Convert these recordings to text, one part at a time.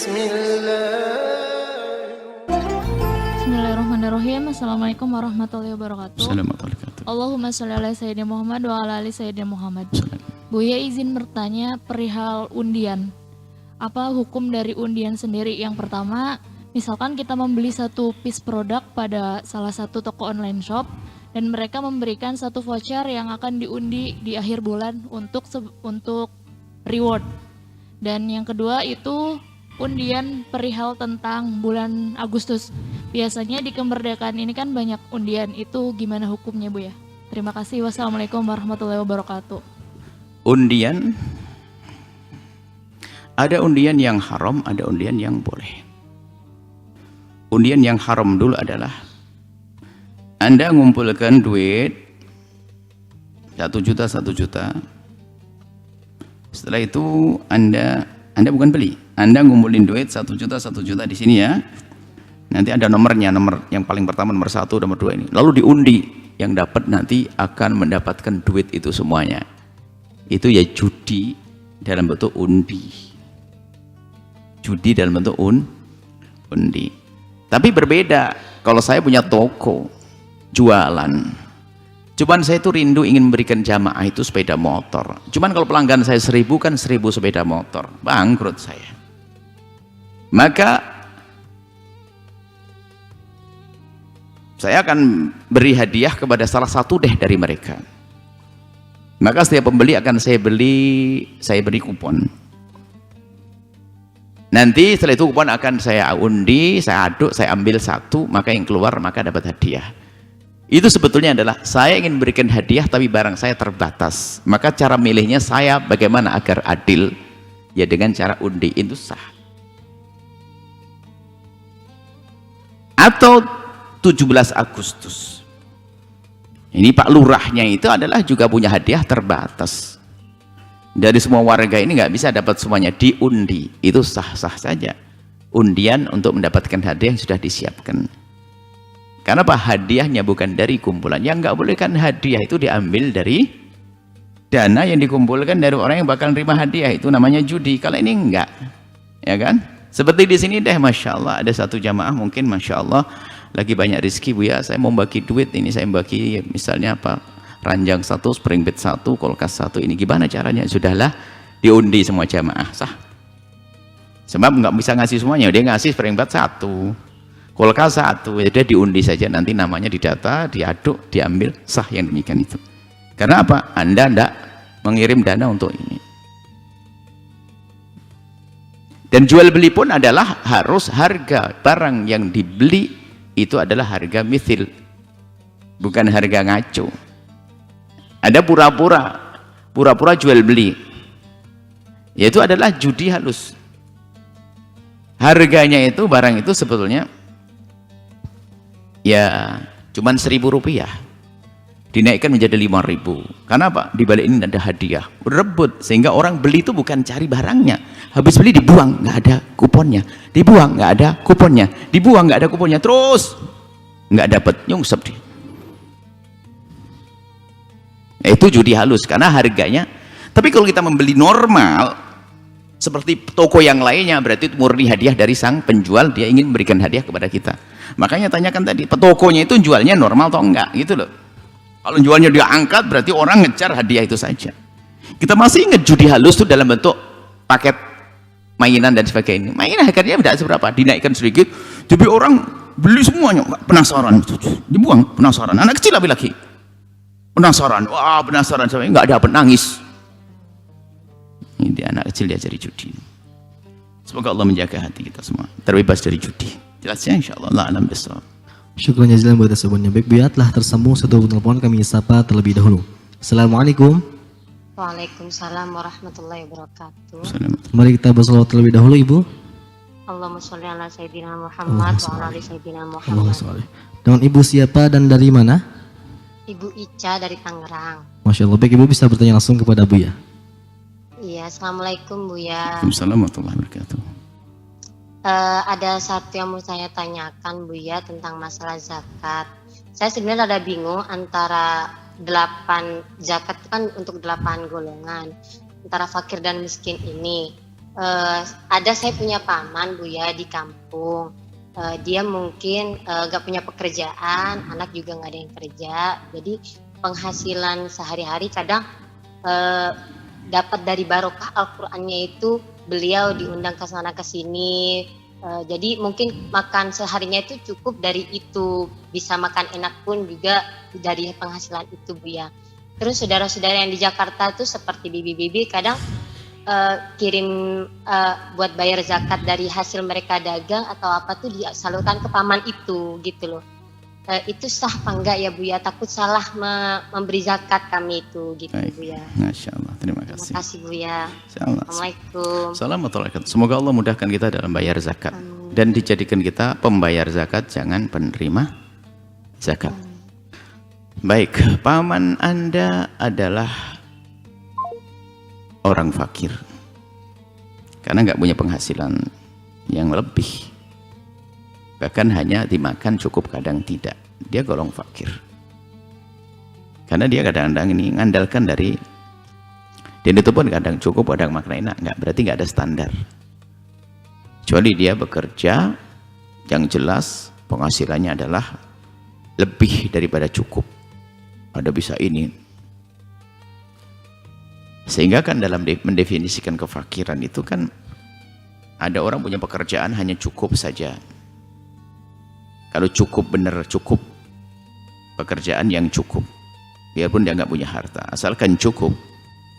Bismillahirrahmanirrahim. Assalamualaikum warahmatullahi wabarakatuh. Assalamualaikum. Allahumma sholli ala sayyidina Muhammad wa ala ali sayyidina Muhammad. Buya izin bertanya perihal undian. Apa hukum dari undian sendiri? Yang pertama, misalkan kita membeli satu piece produk pada salah satu toko online shop dan mereka memberikan satu voucher yang akan diundi di akhir bulan untuk reward. Dan yang kedua itu undian perihal tentang bulan Agustus. Biasanya di kemerdekaan ini kan banyak undian, itu gimana hukumnya Bu ya? Terima kasih. Wassalamualaikum warahmatullahi wabarakatuh. Undian, ada undian yang haram, ada undian yang boleh. Undian yang haram dulu adalah Anda ngumpulkan duit 1 juta. Setelah itu Anda bukan beli, Anda ngumpulin duit 1 juta di sini ya. Nanti ada nomornya, nomor yang paling pertama nomor 1, nomor 2 ini. Lalu diundi, yang dapat nanti akan mendapatkan duit itu semuanya. Itu ya judi dalam bentuk undi. Judi dalam bentuk undi. Tapi berbeda kalau saya punya toko jualan. Cuman saya itu rindu ingin memberikan jamaah itu sepeda motor. Cuman kalau pelanggan saya 1000 kan 1000 sepeda motor. Bangkrut saya. Maka saya akan beri hadiah kepada salah satu dari mereka. Maka setiap pembeli akan saya beri kupon. Nanti setelah itu kupon akan saya undi, saya aduk, saya ambil satu, maka yang keluar maka dapat hadiah. Itu sebetulnya adalah saya ingin memberikan hadiah tapi barang saya terbatas. Maka cara milihnya saya bagaimana agar adil? Ya dengan cara undi, itu sah. Atau 17 Agustus. Ini Pak Lurahnya itu adalah juga punya hadiah terbatas. Dari semua warga ini nggak bisa dapat semuanya, diundi. Itu sah-sah saja. Undian untuk mendapatkan hadiah yang sudah disiapkan. Karena Pak hadiahnya bukan dari kumpulan. Yang nggak boleh kan hadiah itu diambil dari dana yang dikumpulkan dari orang yang bakal nerima hadiah. Itu namanya judi. Kalau ini enggak, ya kan? Seperti di sini deh, masya Allah ada satu jamaah mungkin masya Allah lagi banyak rezeki Bu ya, saya mau bagi duit ini, saya bagi misalnya apa, ranjang 1, spring bed 1, kulkas 1, ini gimana caranya? Sudahlah diundi semua jamaah, sah. Sebab nggak bisa ngasih semuanya, dia ngasih spring bed 1, kulkas 1, ya dia diundi saja, nanti namanya didata, diaduk, diambil, sah yang demikian itu. Karena apa? Anda tidak mengirim dana untuk ini. Dan jual beli pun adalah harus harga barang yang dibeli itu adalah harga mithil, bukan harga ngaco. Ada pura-pura jual beli, yaitu adalah judi halus. Harganya itu barang itu sebetulnya ya cuman Rp1.000, dinaikkan menjadi 5.000. Karena apa? Di balik ini ada hadiah, berebut, sehingga orang beli itu bukan cari barangnya, habis beli dibuang, nggak ada kuponnya, dibuang, nggak ada kuponnya, dibuang, nggak ada kuponnya, terus nggak dapat, nyungsep dia. Itu judi halus karena harganya. Tapi kalau kita membeli normal seperti toko yang lainnya, berarti itu murni hadiah dari sang penjual, dia ingin memberikan hadiah kepada kita. Makanya tanyakan tadi, tokonya itu jualnya normal atau enggak gitu loh. Kalau jualnya dia angkat berarti orang ngejar hadiah itu saja. Kita masih ingat judi halus itu dalam bentuk paket mainan dan sebagainya. Mainan harganya tidak seberapa, dinaikkan sedikit, jadi orang beli semuanya, penasaran, dibuang, penasaran. Anak kecil lagi penasaran, wah penasaran sampai nggak dapat, nangis. Ini dia anak kecil diajari judi. Semoga Allah menjaga hati kita semua terbebas dari judi. Jelasnya insyaallah. Allah alam bisawab. Syukur jazilan buat tersebutnya. Baik, biar telah tersambung satu telepon, kami sapa terlebih dahulu. Assalamualaikum. Waalaikumsalam warahmatullahi wabarakatuh. Mari kita berselawat terlebih dahulu Ibu. Allahumma sholli ala sayyidina Muhammad wa ala ali sayyidina Muhammad. Dengan Ibu siapa dan dari mana? Ibu Ica dari Tangerang. Masya Allah. Baik, Ibu bisa bertanya langsung kepada Bu ya. Iya, assalamualaikum Bu ya. Waalaikumsalam warahmatullahi wabarakatuh. Ada satu yang mau saya tanyakan Bu ya tentang masalah zakat. Saya sebenarnya ada bingung antara 8 zakat kan untuk 8 golongan antara fakir dan miskin ini. ada saya punya paman Bu ya di kampung. Dia mungkin gak punya pekerjaan, anak juga nggak ada yang kerja, jadi penghasilan sehari-hari kadang dapat dari barokah Al-Qur'annya itu beliau diundang ke sana ke sini. Jadi mungkin makan seharinya itu cukup dari itu, bisa makan enak pun juga dari penghasilan itu Bu ya. Terus saudara-saudara yang di Jakarta tuh seperti bibi-bibi kadang kirim buat bayar zakat dari hasil mereka dagang atau apa tuh disalurkan ke paman itu gitu loh. Itu sah apa enggak ya Bu ya? Takut salah memberi zakat kami itu gitu. Baik. Bu ya. Masya Allah, terima Terima kasih. kasih Bu ya. Insyaallah. Assalamualaikum. Assalamualaikum. Semoga Allah mudahkan kita dalam bayar zakat dan dijadikan kita pembayar zakat, jangan penerima zakat. Baik, paman Anda adalah orang fakir karena nggak punya penghasilan yang lebih, bahkan hanya dimakan cukup kadang tidak. Dia golong fakir karena dia kadang-kadang ini ngandalkan dari, dan itu pun kadang cukup kadang makan enak, nggak berarti nggak ada standar, kecuali dia bekerja yang jelas penghasilannya adalah lebih daripada cukup, ada bisa ini. Sehingga kan dalam mendefinisikan kefakiran itu kan ada orang punya pekerjaan hanya cukup saja. Kalau cukup benar cukup, pekerjaan yang cukup, biarpun dia nggak punya harta, asalkan cukup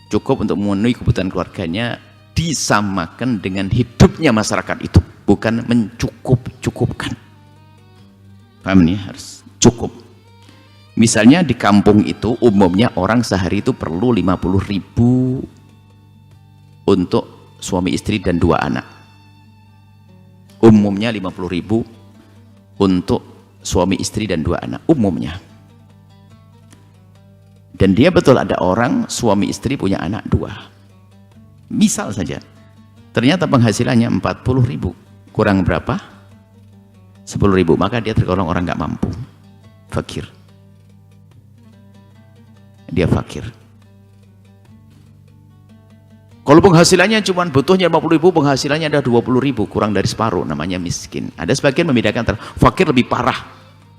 untuk memenuhi kebutuhan keluarganya, disamakan dengan hidupnya masyarakat itu, bukan mencukup-cukupkan. Paham nih? Harus cukup. Misalnya di kampung itu umumnya orang sehari itu perlu 50.000 untuk suami istri dan 2 anak. Umumnya 50.000 untuk suami istri dan 2 anak, umumnya. Dan dia betul ada orang suami istri punya anak 2. Misal saja, ternyata penghasilannya 40.000, kurang berapa? 10.000, maka dia tergolong orang nggak mampu, fakir. Dia fakir. Kalau penghasilannya cuma butuhnya 50.000, penghasilannya ada 20.000, kurang dari separuh, namanya miskin. Ada sebagian membedakan antara fakir lebih parah.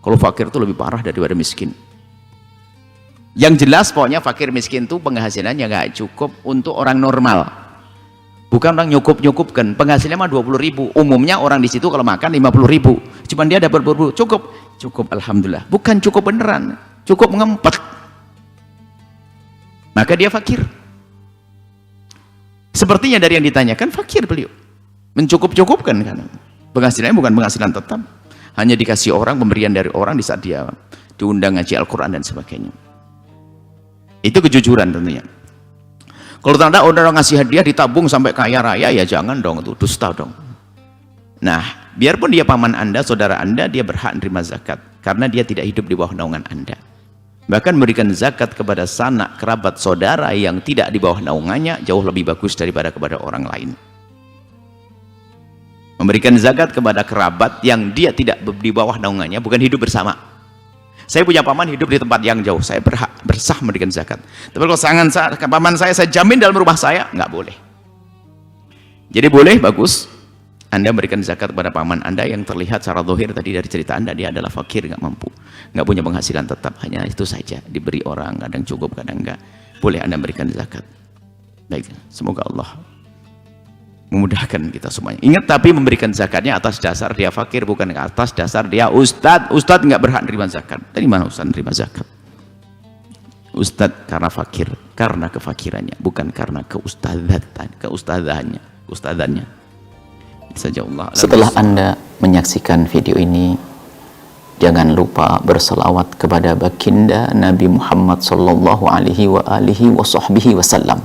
Kalau fakir itu lebih parah daripada miskin. Yang jelas pokoknya fakir miskin itu penghasilannya nggak cukup untuk orang normal. Bukan orang nyukup-nyukupkan, penghasilannya mah 20.000. Umumnya orang di situ kalau makan 50.000. Cuman dia dapat cukup alhamdulillah. Bukan cukup beneran, cukup ngempet. Maka dia fakir. Sepertinya dari yang ditanyakan fakir beliau, mencukup-cukupkan kan, penghasilannya bukan penghasilan tetap, hanya dikasih orang, pemberian dari orang di saat dia diundang ngaji Al-Quran dan sebagainya. Itu kejujuran tentunya. Kalau tanda orang ngasih hadiah ditabung sampai kaya raya, ya jangan dong, itu dusta dong. Nah, biarpun dia paman Anda, saudara Anda, dia berhak menerima zakat karena dia tidak hidup di bawah naungan Anda. Bahkan memberikan zakat kepada sanak kerabat saudara yang tidak di bawah naungannya jauh lebih bagus daripada kepada orang lain. Memberikan zakat kepada kerabat yang dia tidak di bawah naungannya, bukan hidup bersama. Saya punya paman hidup di tempat yang jauh, saya berhak bersah memberikan zakat. Tapi kalau sangat paman saya jamin dalam rumah saya, nggak boleh. Jadi boleh, bagus Anda memberikan zakat kepada paman Anda yang terlihat secara zahir tadi dari cerita Anda, dia adalah fakir, nggak mampu, nggak punya penghasilan tetap, hanya itu saja, diberi orang, kadang cukup, kadang enggak. Boleh Anda berikan zakat. Baik, semoga Allah memudahkan kita semuanya. Ingat, tapi memberikan zakatnya atas dasar dia fakir, bukan atas dasar dia ustadz. Ustadz nggak berhak menerima zakat. Dari mana ustadz menerima zakat? Ustadz karena fakir, karena kefakirannya, bukan karena keustadhannya. Saja Allah. Setelah Anda menyaksikan video ini, jangan lupa berselawat kepada baginda Nabi Muhammad sallallahu alaihi wa alihi wa sahbihi wasallam.